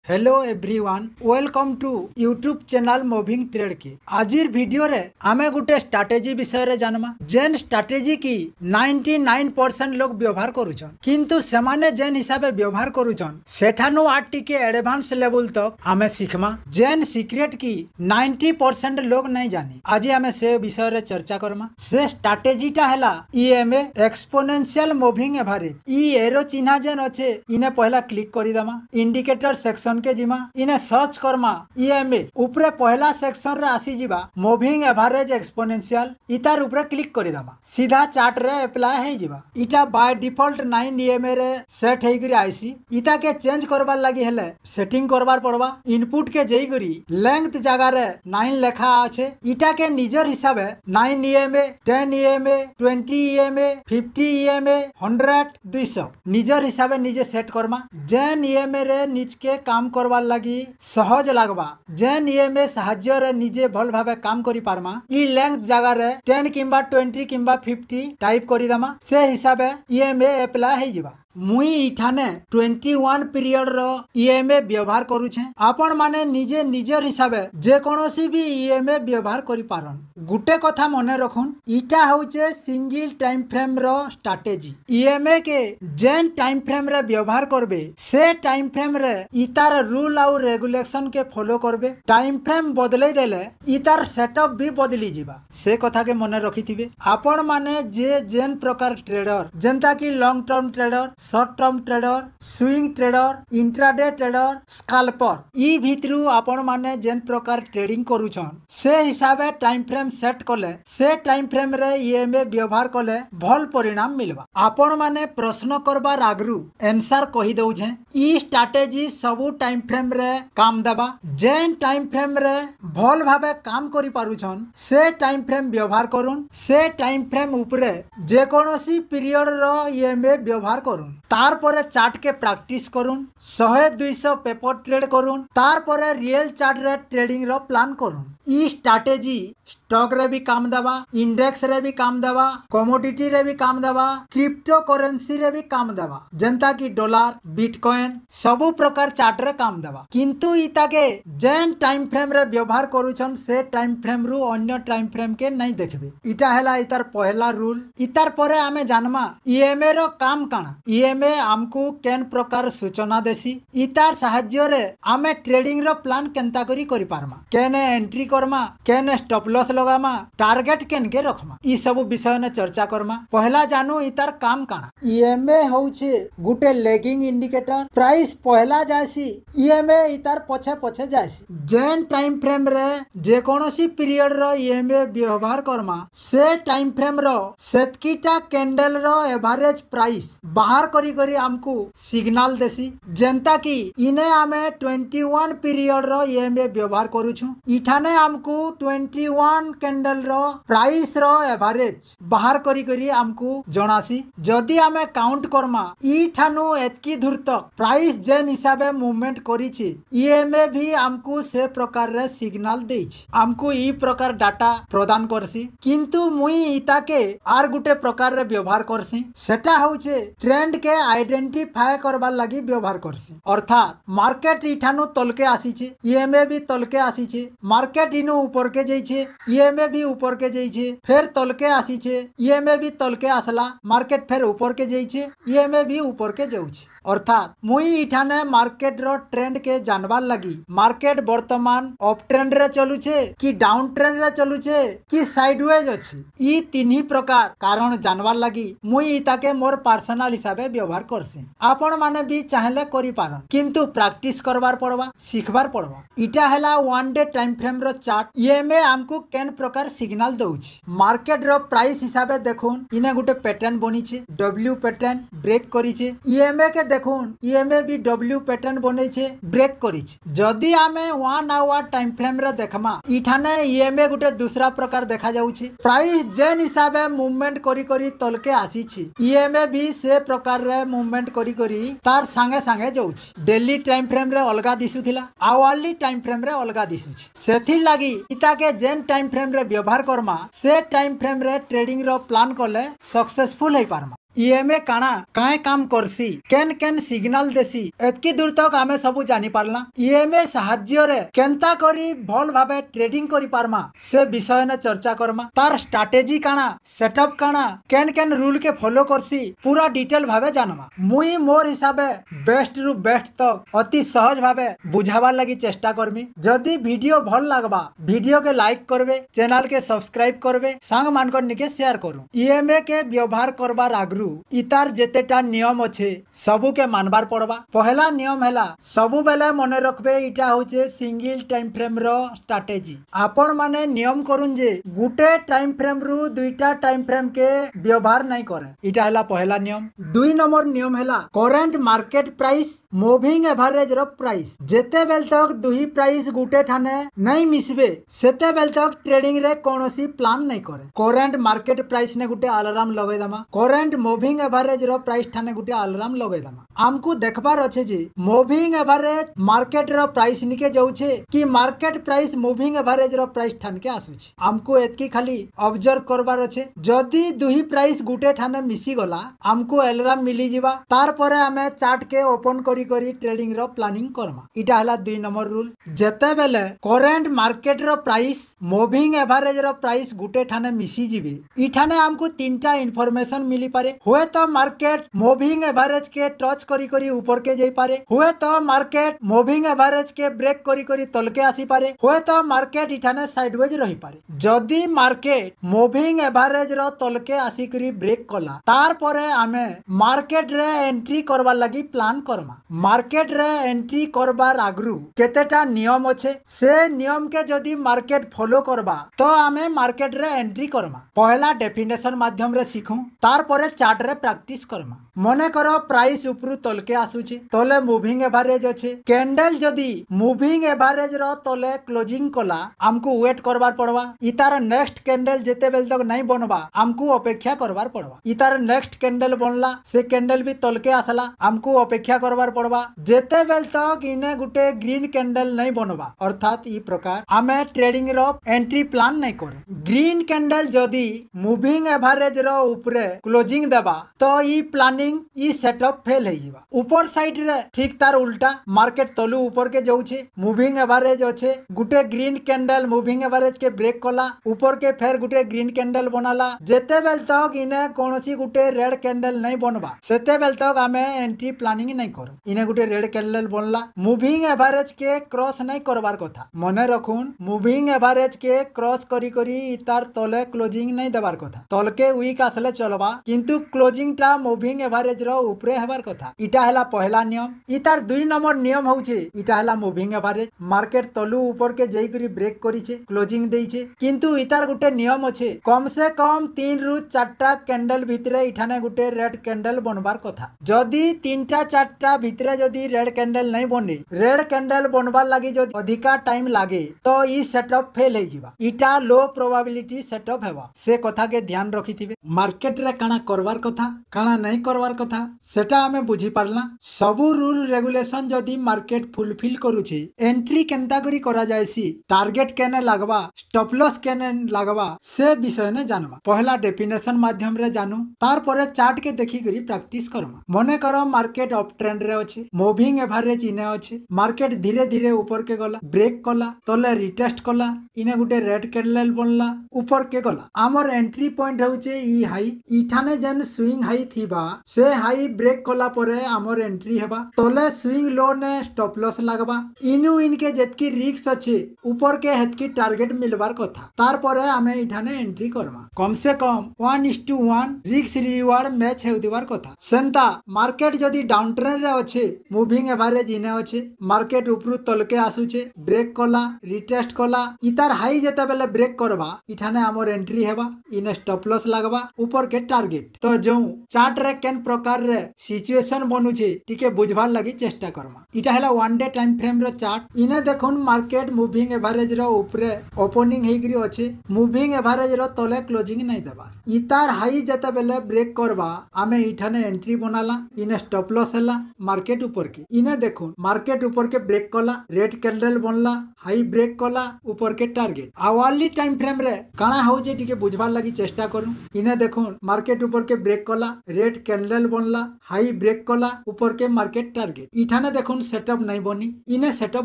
Hello everyone welcome to YouTube channel moving trade के आजिर video रे आमे गुटे स्ट्रैटेजी विषय रे जानमा जेन स्ट्रैटेजी की 99% लोग व्यवहार करूछन किंतु सेमाने जेन हिसाबे व्यवहार करूछन सेठानु आट टिके एडवांस लेवल तक आमे सिखमा जेन सीक्रेट की 90% लोग नहीं जानी आज आमे से विषय रे चर्चा करमा से स्ट्रैटेजीटा हैला ईएमए एक्सपोनेंशियल मूविंग एवरेज ई एरो चिन्ह जेन अच्छे इने पहला क्लिक करी दमा इंडिकेटर सेक्शन के जिमा इने सर्च करमा ईएमए ऊपरे पहला सेक्शन रे आसी जिबा मूविंग एवरेज एक्सपोनेंशियल इतार ऊपरे क्लिक करी दमा सीधा चार्ट रे अप्लाई हे जिबा इटा बाय डिफॉल्ट 9 ईएमए रे सेट हेई करी आईसी इता के चेंज करबार लागि हेले सेटिंग करबार पड़बा इनपुट के जेई करी लेंथ जगह रे 9 लेखा आछे इटा के निजर हिसाबे 9 ईएमए 10 ईएमए 20 ईएमए 50 ईएमए 100 200 निजर हिसाबे निजे सेट करमा जेन ईएमए रे निज के काम करवार लगी सहज लगवा जेन ईएमए साहाଯ୍य रे निजे भल भाबे काम करी पारमा ई लेंथ जगह रे 10 किंबा 20 किंबा 50 टाइप करी दमा से हिसाबे ईएमए अप्लाई हे जिबा मुई इठाने 21 पीरियड रो ईएमए व्यवहार करूछे आपण माने निजे निजर हिसाबे जे कोनोसी भी ईएमए व्यवहार करी पारन गुटे कथा मने रखुन इटा होचे सिंगल टाइम फ्रेम रो स्ट्रैटेजी ईएमए के जेन टाइम फ्रेम रे व्यवहार करबे से टाइम फ्रेम रे इतार रूल और रेगुलेशन के फॉलो करबे टाइम फ्रेम बदलै देले इतार सेटअप भी बदली जिबा से कथा के मने रखिथिबे आपण माने जे जेन प्रकार ट्रेडर जेंता की long term trader short term trader swing trader intraday trader scalper ई भितरु आपण माने जेन प्रकार ट्रेडिंग करूछन से हिसाबे टाइम फ्रेम सेट कले से टाइम फ्रेम रे ईएमए व्यवहार कले भल परिणाम मिलबा आपण माने प्रश्न करबार आगरु आंसर कहि दउ छे ई स्ट्रैटेजी सबु टाइम फ्रेम रे काम देबा जेन टाइम फ्रेम रे भल भाबे काम करि पारुछन से टाइम फ्रेम व्यवहार करून से टाइम फ्रेम ऊपरे जे कोनोसी पीरियड रो ईएमए व्यवहार करून तार परे चार्ट के प्रैक्टिस करून 100-200 पेपर ट्रेड करून तार परे रियल चार्ट रे ट्रेडिंग रो प्लान करून ई स्ट्रैटेजी स्टॉक रे भी काम देबा इंडेक्स रे भी काम देबा कमोडिटी रे भी काम देबा क्रिप्टो करेंसी रे भी काम देबा जनता की डॉलर बिटकॉइन सबु प्रकार चार्ट रे काम देबा किंतु इता के जेन टाइम फ्रेम रे व्यवहार करूछन से टाइम फ्रेम रु अन्य टाइम फ्रेम के नहीं देखबे इटा हैला इतार पहला रूल इतार परे आमे जानमा ईएमए रो काम काना ईएमए हमकु केन प्रकार सूचना देसी इतार साहाଯ୍य रे आमे ट्रेडिंग रो प्लान केनता करी पारमा केने एंट्री करमा केने स्टॉप लॉस लगामा टारगेट केन के रखमा ई सब विषय ने चर्चा करमा पहला जानू इतार काम काना ईएमए होउछे गुटे लेगिंग इंडिकेटर प्राइस पहला जायसी ईएमए इतार पछे पछे जायसी जेन टाइम फ्रेम रे जे कोनोसी पीरियड रो ईएमए व्यवहार करमा से टाइम फ्रेम रो सेतकीटा कैंडल रो एवरेज प्राइस बाहर करी करी हमकु सिग्नल देसी जनता की इने आमे 21 पीरियड रो ईएमए व्यवहार करूछु इठाने हमकु 21 कैंडल रो प्राइस रो एवरेज बाहर करी करी हमकु जणासी जदी आमे काउंट करमा ई ठानु एतकी दूर तक प्राइस जेन हिसाबे मूवमेंट करिछि ईएमए भी हमकु से प्रकार रे सिग्नल देछि हमकु ई प्रकार डाटा प्रदान करसी किंतु मुई इता के आर गुटे प्रकार रे व्यवहार करसी सेटा होउछे ट्रेंड के आइडेंटिफाई करबार लागि व्यवहार करसी अर्थात मार्केट इठानु तलके आसीछे ईएमए भी तलके आसीछे मार्केट इनु ऊपर के जइछे ईएमए भी ऊपर के जइछे फिर तलके आसीछे ईएमए भी तलके आसला मार्केट फिर ऊपर के जइछे ईएमए भी ऊपर के जाउछे अर्थात मुई इठाने मार्केट रो ट्रेंड के जानबार लगी मार्केट वर्तमान अप ट्रेंड रे चलुछे कि डाउन ट्रेंड रे चलुछे कि साइडवेज अछि ई तीनही प्रकार कारण जानबार लगी मुई इता के मोर पर्सनल हिसाबे व्यवहार करसी आपण माने भी चाहले करि पारन किंतु प्रैक्टिस करबार पड़बा सिखबार पड़बा इटा हैला वन डे टाइम फ्रेम रो चार्ट ईएमए हमकु केन प्रकार सिग्नल दउछि मार्केट रो प्राइस हिसाबे देखुन इने गुटे पैटर्न बनिछे डब्ल्यू पैटर्न ब्रेक करिछे ईएमए के देखुन ईएमए भी डब्ल्यू पैटर्न बनै छे ब्रेक करी छे जदी आमे 1 आवर टाइम फ्रेम रे देखमा इठाने ईएमए गुटे दूसरा प्रकार देखा जाउ छे प्राइस जेन हिसाबे मूवमेंट करी करी तलके आसी छे ईएमए भी से प्रकार रे मूवमेंट करी करी तार संगे संगे जाउ छे डेली टाइम फ्रेम रे अलगा दिसुथिला आवरली टाइम फ्रेम रे अलगा दिसु छे सेथि लागि इता के जेन टाइम फ्रेम रे व्यवहार करमा से टाइम फ्रेम रे ट्रेडिंग रो प्लान करले सक्सेसफुल हे पारमा ईएमए काना काए काम करसी केन केन सिग्नल देसी एतकी दूर तक आमे सब जानी पारला। ईएमए साहाय्य रे केनता करी भल भाबे ट्रेडिंग करी पारमा से विषय ने चर्चा करमा। तार स्ट्रैटेजी काना सेटअप काना केन केन रूल के फॉलो करसी पूरा डिटेल भाबे जानमा। मुई मोर हिसाबे बेस्ट रु बेस्ट तक अति सहज भाबे बुझाबार लगी चेष्टा करमी। जदि वीडियो भल लागबा वीडियो के लाइक करबे, चैनल के सब्सक्राइब करबे, सांग मानकर निके शेयर करू। ईएमए के व्यवहार करबार आगरू इतार जेतेटा नियम अच्छे सबू के मानबार पड़बा। पहला नियम हैला सबू बेले मने रखबे इटा होचे सिंगल टाइम फ्रेम रो स्ट्रैटेजी। आपण माने नियम करूं जे गुटे टाइम फ्रेम रु दुईटा टाइम फ्रेम के व्यवहार नहीं करे। इटा हैला पहला नियम। 2 नंबर नियम हैला current market price moving average रो प्राइस। जेते बेल तक दुही प्राइस गुटे ठाने नहीं मिसबे सेते बेल तक ट्रेडिंग रे कोनोसी प्लान नहीं करे। करंट मार्केट प्राइस ने गुटे अलार्म लगै दमा, करंट मूविंग एवरेज रो प्राइस ठाने गुटे अलार्म लगै दमा। आमको देखबार अच्छे जे मूविंग एवरेज मार्केट रो प्राइस निके जाउछे कि मार्केट प्राइस मूविंग एवरेज रो प्राइस ठान के आसुछे। आमको एतकी खाली ऑब्जर्व करबार अच्छे। जदि दुही प्राइस गुटे ठाने मिसी गला आमको अलार्म मिली जिबा, तार परे हमें चार्ट के ओपन करी करी ट्रेडिंग रो प्लानिंग करमा। इटा हला 2 नंबर रूल। जेते बेले करंट मार्केट रो प्राइस मूविंग एवरेज रो प्राइस गुटे ठाने मिसी जिबे इठाने हमको 3टा इन्फॉर्मेशन मिली पारे। हुए तो मार्केट मूविंग एवरेज के टच करी करी ऊपर के जाई पारे, हुए तो मार्केट मूविंग एवरेज के ब्रेक करी करी तल के आसी पारे, हुए तो मार्केट इठाने साइडवेज रही पारे। जदि मार्केट मूविंग एवरेज रो तल के आसी करी ब्रेक कला तार परे आमे मार्केट रे एंट्री करबार लगी प्लान करमा। मार्केट रे एंट्री करबार आगरू केतेटा नियम अच्छे से नियम के जदि मार्केट फॉलो करबा तो आमे मार्केट रे एंट्री करमा। पहला डेफिनेशन माध्यम रे सीखू तार परे चार्ट रे प्रैक्टिस करमा। मने करो प्राइस ऊपरू तल के आसुचे, तले मूविंग एवरेज अच्छे, कैंडल जदि मूविंग एवरेज रो तले क्लोजिंग कला हमको वेट करबार पड़वा। इतार नेक्स्ट कैंडल जेते बेल तक नहीं बनबा हमको अपेक्षा करबार पड़वा। इतार नेक्स्ट कैंडल बनला से कैंडल भी तल के आसला हमको अपेक्षा करबार पड़वा। जेते बेल तक इने गुटे ग्रीन कैंडल नहीं बनबा अर्थात ई प्रकार आमे ट्रेडिंग रो एंट्री प्लान नहीं करू। ग्रीन कैंडल जदि मूविंग एवरेज रो ऊपरे क्लोजिंग देबा तो ई प्लानिंग ई सेटअप फेल है जीवा। ऊपर साइड रे ठीक तार उल्टा मार्केट तलू ऊपर के जाउछे, मूविंग एवरेज अच्छे, गुटे ग्रीन कैंडल मूविंग एवरेज के ब्रेक कला ऊपर के फेर गुटे ग्रीन कैंडल बनाला। जेते बेल तक इने कोनोसी गुटे रेड कैंडल नहीं बनबा सेते बेल तक आमे एंट्री प्लानिंग नहीं करू। इने गुटे रेड कैंडल बनला मूविंग एवरेज के क्रॉस नहीं करबार कथा। मने रखुन मूविंग एवरेज के क्रॉस करी करी इतार तले क्लोजिंग नहीं देबार कथा। तल के वीक आसले चलबा किंतु क्लोजिंग टा मूविंग एवरेज रो ऊपरे हेबार कथा। इटा हैला पहला नियम। इतार 2 नंबर नियम होउछे इटा हैला मूविंग एवरेज। मार्केट तलू ऊपर के जेई करी ब्रेक करिछे क्लोजिंग देइछे किंतु इतार गुटे नियम अच्छे कम से कम 3 रु 4टा कैंडल भितरे इठाने गुटे रेड कैंडल बनबार कथा। जदि 3टा 4टा भितरे जदि रेड कैंडल नहीं बने रेड कैंडल बनबार लागि जदि अधिका टाइम लागे तो ई सेटअप फेल हे जिबा। इटा लो प्रोबेबिलिटी सेटअप हेबा से कथा के ध्यान रखिथिबे। मार्केट रे काना करबार कथा काना नहीं करबार कथा सेटा हमें बुझी पारला। सबू रूल रेगुलेशन जदि मार्केट फुलफिल करूछे एंट्री केनता करी करा जायसी, टारगेट केने लागबा, स्टॉप लॉस केने लागबा से विषय ने जानवा। पहला डेफिनेशन माध्यम रे जानू तार परे चार्ट के देखि करी प्रैक्टिस करमा। मने करो मार्केट अप ट्रेंड रे अछि, मूविंग एवरेज इने अछि, मार्केट धीरे धीरे ऊपर के गला ब्रेक कला तले रिटेस्ट कला इने गुटे रेड कैंडल बनला ऊपर के गला। हमर एंट्री पॉइंट होउचे ई हाई। इठाने जेन स्विंग हाई थिबा से हाई ब्रेक कला परे हमर एंट्री हेबा। तले स्विंग लो ने स्टॉप लॉस लागबा। इनु इनके जेतकी रिस्क अछि ऊपर के हेतकी टारगेट मिलबार कथा। तार परे हमें इठाने एंट्री करमा। कम से कम 1:1 रिस्क रिवार्ड मैच हेउदिबार कथा। सेंता मार्केट जदि डाउन ट्रेंड रे अछि मूविंग एवरेज इने अछि, मार्केट ऊपरू तल के आसुचे ब्रेक कला रिटेस्ट कला इतार हाई जेते बेले ब्रेक करबा इठाने हमर एंट्री हेबा। इने स्टॉप लॉस लागबा ऊपर के टारगेट। तो जो चार्ट रे केन प्रकार रे सिचुएशन बनुचे टिके बुझबार लगी चेष्टा करमा। इटा हैला 1 डे टाइम फ्रेम रो चार्ट। इने देखुन मार्केट मूविंग एवरेज रो ऊपरे ओपनिंग हेकरी अछि, मूविंग एवरेज रो तले क्लोजिंग नहीं देबार। इतार हाई जेते बेले ब्रेक करबा आमे इठाने एंट्री बनाला। इने स्टॉप लॉस हैला मार्केट ऊपर के। इने देखुन मार्केट ऊपर के ब्रेक कला रेड कैंडल बनला हाई ब्रेक कला ऊपर के टारगेट। आवारली टाइम फ्रेम रे काना हो जे टिके बुझबार लगी चेष्टा करू। इने देखुन मार्केट ऊपर के ब्रेक कला रेड कैंडल बनला हाई ब्रेक कला ऊपर के मार्केट टारगेट इठाने देखुन सेटअप नहीं बनी इने सेटअप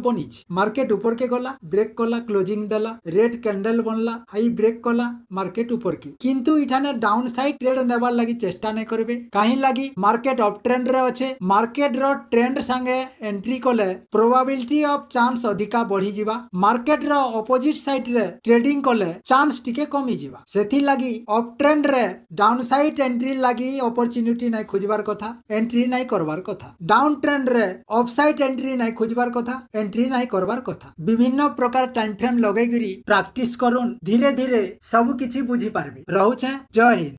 बनी मार्केट ऊपर के गला ब्रेक कला क्लोजिंग देला रेड कैंडल बनला हाई ब्रेक कला मार्केट ऊपर की किंतु इठाने डाउन साइड ट्रेड नेबार लगी चेष्टा नहीं करबे कहीं लगी मार्केट अप ट्रेंड रे अच्छे मार्केट रो ट्रेंड संगे एंट्री कले प्रोबेबिलिटी ऑफ चांस अधिका बढ़ी जीवा मार्केट रो ऑपोजिट साइड रे ट्रेडिंग कले चांस टिके कमी जीवा सेथि लगी अप ट्रेंड रे डाउन साइड एंट्री लगी अपॉर्चुनिटी नहीं खोजबार कथा एंट्री नहीं करबार कथा डाउन ट्रेंड रे अप साइड एंट्री नहीं खोजबार कथा एंट्री नहीं करबार कथा विभिन्न प्रकार टाइम फ्रेम लगेगिरी प्रैक्टिस करूँ धीरे धीरे सब किछि बुझी पारबे रहउछे जय हिंद।